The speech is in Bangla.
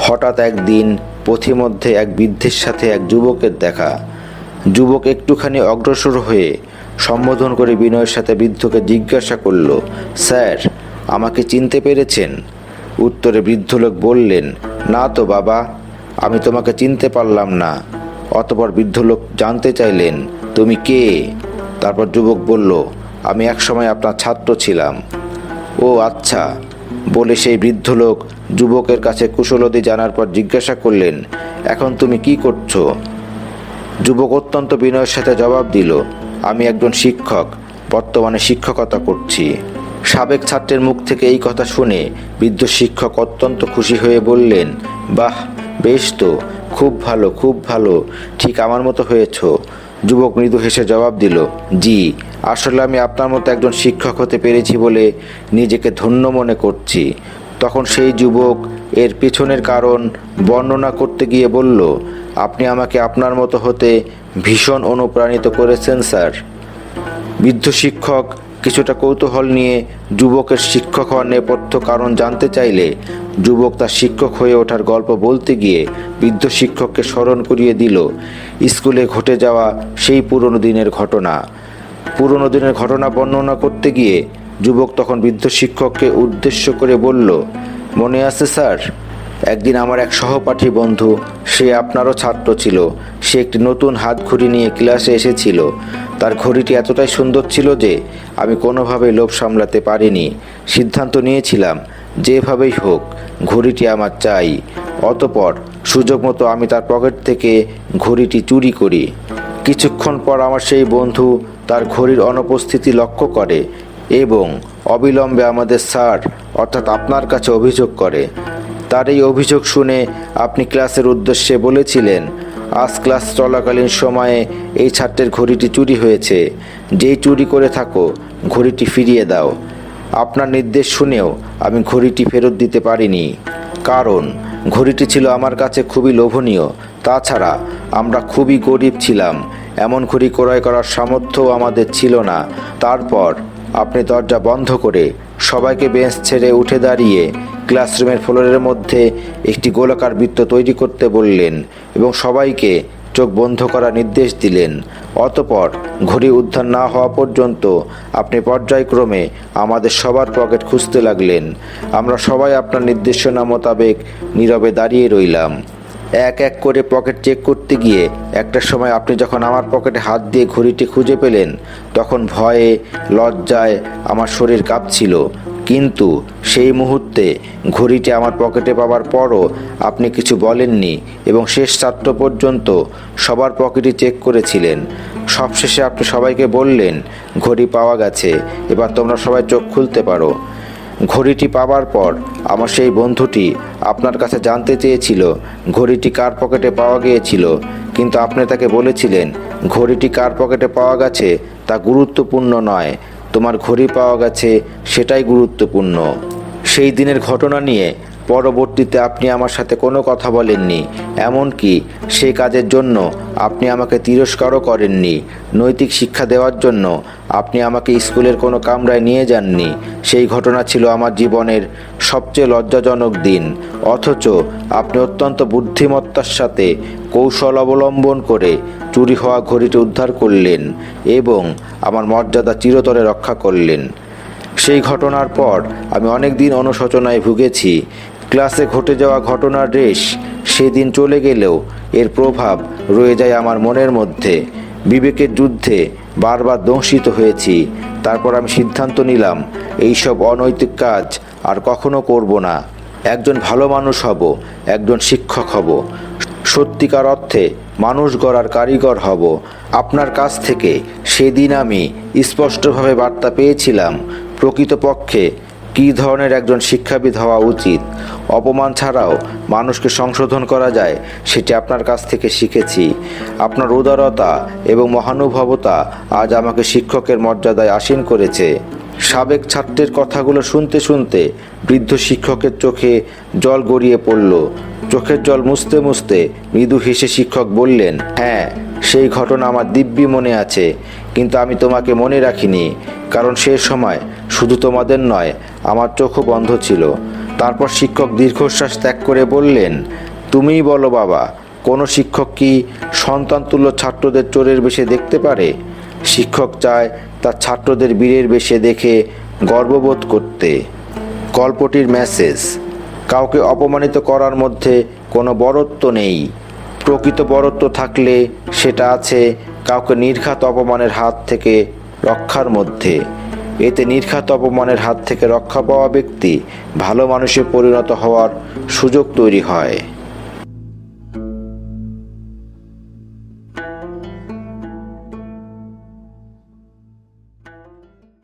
হঠাৎ একদিন পথিমধ্যে এক বৃদ্ধের সাথে এক যুবকের দেখা। যুবক একটুখানি অগ্রসর হয়ে সম্বোধন করে বিনয়ের সাথে বৃদ্ধকে জিজ্ঞাসা করল, স্যার, আমাকে চিনতে পেরেছেন? উত্তরে বৃদ্ধ লোক বললেন, না তো বাবা, আমি তোমাকে চিনতে পারলাম না। অতঃপর বৃদ্ধ লোক জানতে চাইলেন, তুমি কে? তারপর যুবক বলল, আমি একসময় আপনার ছাত্র ছিলাম। ও আচ্ছা, বলে সেই বৃদ্ধ লোক যুবকের কাছে কুশলাদি জানার পর জিজ্ঞাসা করলেন, এখন তুমি কি করছো? যুবক অত্যন্ত বিনয়ের সাথে জবাব দিল, আমি একজন শিক্ষক, বর্তমানে শিক্ষকতা করছি। সাবেক ছাত্রের মুখ থেকে এই কথা শুনে বৃদ্ধ শিক্ষক অত্যন্ত খুশি হয়ে বললেন, বাহ, বেশ তো, খুব ভালো, খুব ভালো, ঠিক আমার মতো হয়েছ। যুবক মৃদু হেসে জবাব দিল, জি, আসলে আমি আপনার মতো একজন শিক্ষক হতে পেরেছি বলে নিজেকে ধন্য মনে করছি। তখন সেই যুবক এর পিছনের কারণ বর্ণনা করতে গিয়ে বলল, আপনি আমাকে আপনার মতো হতে ভীষণ অনুপ্রাণিত করেছেন স্যার। বৃদ্ধ শিক্ষক কিছুটা কৌতূহল নিয়ে যুবকের শিক্ষক হওয়ার নেপথ্য কারণ জানতে চাইলে যুবক তার শিক্ষক হয়ে ওঠার গল্প বলতে গিয়ে বৃদ্ধ শিক্ষককে স্মরণ করিয়ে দিল স্কুলে ঘটে যাওয়া সেই পুরনো দিনের ঘটনা। পুরনো দিনের ঘটনা বর্ণনা করতে গিয়ে যুবক তখন বৃদ্ধ শিক্ষককে উদ্দেশ্য করে বলল, মনে আছে স্যার, একদিন আমার এক সহপাঠী বন্ধু, সে আপনারও ছাত্র ছিল, সে একটি নতুন হাত ঘড়ি নিয়ে ক্লাসে এসেছিল। তার ঘড়িটি এতটাই সুন্দর ছিল যে আমি কোনোভাবেই লোভ সামলাতে পারিনি। সিদ্ধান্ত নিয়েছিলাম যেভাবেই হোক ঘড়িটি আমার চাই। অতঃপর সুযোগ মতো আমি তার পকেট থেকে ঘড়িটি চুরি করি। কিছুক্ষণ পর আমার সেই বন্ধু তার ঘড়ির অনুপস্থিতি লক্ষ্য করে এবং অবিলম্বে আমাদের স্যার অর্থাৎ আপনার কাছে অভিযোগ করে। তার এই অভিযোগ শুনে আপনি ক্লাসের উদ্দেশ্যে বলেছিলেন, আজ ক্লাস চলাকালীন সময়ে এই ছাত্রের ঘড়িটি চুরি হয়েছে, যেই চুরি করে থাকো ঘড়িটি ফিরিয়ে দাও। আপনার নির্দেশ শুনেও আমি ঘড়িটি ফেরত দিতে পারিনি, কারণ ঘড়িটি ছিল আমার কাছে খুবই লোভনীয়। তাছাড়া আমরা খুবই গরিব ছিলাম, এমন ঘড়ি ক্রয় করার সামর্থ্যও আমাদের ছিল না। তারপর আপনি দরজা বন্ধ করে সবাইকে বেঞ্চ ছেড়ে উঠে দাঁড়িয়ে ক্লাসরুমের ফ্লোরের মধ্যে একটি গোলাকার বৃত্ত তৈরি করতে বললেন এবং সবাইকে চোখ বন্ধ করার নির্দেশ দিলেন। অতঃপর ঘড়ি উদ্ধার না হওয়া পর্যন্ত আপনি পর্যায়ক্রমে আমাদের সবার পকেট খুঁজতে লাগলেন। আমরা সবাই আপনার নির্দেশনা মোতাবেক নীরবে দাঁড়িয়ে রইলাম। এক এক করে পকেট চেক করতে গিয়ে একটা সময় আপনি যখন আমার পকেটে হাত দিয়ে ঘড়িটি খুঁজে পেলেন, তখন ভয়ে লজ্জায় আমার শরীর কাঁপছিল। কিন্তু সেই মুহূর্তে ঘড়িটি আমার পকেটে পাওয়ার পরও আপনি কিছু বলেননি এবং শেষ ছাত্র পর্যন্ত সবার পকেটই চেক করেছিলেন। সবশেষে আপনি সবাইকে বললেন, ঘড়ি পাওয়া গেছে, এবার তোমরা সবাই চোখ খুলতে পারো। ঘড়িটি পাওয়ার পর আমার সেই বন্ধুটি আপনার কাছে জানতে চেয়েছিল ঘড়িটি কার পকেটে পাওয়া গিয়েছিল, কিন্তু আপনি তাকে বলেছিলেন, ঘড়িটি কার পকেটে পাওয়া গেছে তা গুরুত্বপূর্ণ নয়, তোমার ঘড়ি পাওয়া গেছে সেটাই গুরুত্বপূর্ণ। সেই দিনের ঘটনা নিয়ে পরবর্তীতে আপনি আমার সাথে কোনো কথা বলেননি, এমনকি সেই কাজের জন্য আপনি আমাকে তিরস্কারও করেননি। নৈতিক শিক্ষা দেওয়ার জন্য আপনি আমাকে স্কুলের কোনো কামরায় নিয়ে যাননি। সেই ঘটনা ছিল আমার জীবনের সবচেয়ে লজ্জাজনক দিন, অথচ আপনি অত্যন্ত বুদ্ধিমত্তার সাথে কৌশল অবলম্বন করে চুরি হওয়া ঘড়িটি উদ্ধার করলেন এবং আমার মর্যাদা চিরতরে রক্ষা করলেন। সেই ঘটনার পর আমি অনেক দিন অনুশোচনায় ভুগেছি। ক্লাসে ঘটে যাওয়া ঘটনার রেশ সেদিন চলে গেলেও এর প্রভাব রয়ে যায় আমার মনের মধ্যে। বিবেকের যুদ্ধে বারবার দংশিত হয়েছি। তারপর আমি সিদ্ধান্ত নিলাম এইসব অনৈতিক কাজ আর কখনো করব না। একজন ভালো মানুষ হব, একজন শিক্ষক হব, সত্যিকার অর্থে মানুষ গড়ার কারিগর হব। আপনার কাছ থেকে সেদিন আমি স্পষ্টভাবে বার্তা পেয়েছিলাম প্রকৃতপক্ষে কী ধরনের একজন শিক্ষাবিদ হওয়া উচিত। অপমান ছাড়াও মানুষকে সংশোধন করা যায় সেটি আপনার কাছ থেকে শিখেছি। আপনার উদারতা এবং মহানুভবতা আজ আমাকে শিক্ষকের মর্যাদায় আসীন করেছে। সাবেক ছাত্রের কথাগুলো শুনতে শুনতে বৃদ্ধ শিক্ষকের চোখে জল গড়িয়ে পড়ল। চোখের জল মুছতে মুছতে মৃদু হেসে শিক্ষক বললেন, হ্যাঁ, সেই ঘটনা আমার দিব্যি মনে আছে, কিন্তু আমি তোমাকে মনে রাখিনি, কারণ সে সময় শুধু তোমাদের নয়, আমার চোখও বন্ধ ছিল। তারপর শিক্ষক দীর্ঘশ্বাস ত্যাগ করে বললেন, তুমিই বলো বাবা, কোনো শিক্ষক কি সন্তানতুল্য ছাত্রদের চোরের বেশে দেখতে পারে? শিক্ষক চায় তার ছাত্রদের বীরের বেশে দেখে গর্ববোধ করতে। গল্পটির মেসেজ: কাউকে অপমানিত করার মধ্যে কোনো বড়ত্ব নেই। প্রকৃত বড়ত্ব থাকলে সেটা আছে কাউকে নির্ঘাত অপমানের হাত থেকে রক্ষার মধ্যে। এতে নির্ঘাত অপমানের হাত থেকে রক্ষা পাওয়া ব্যক্তি ভালো মানুষে পরিণত হওয়ার সুযোগ তৈরি হয়।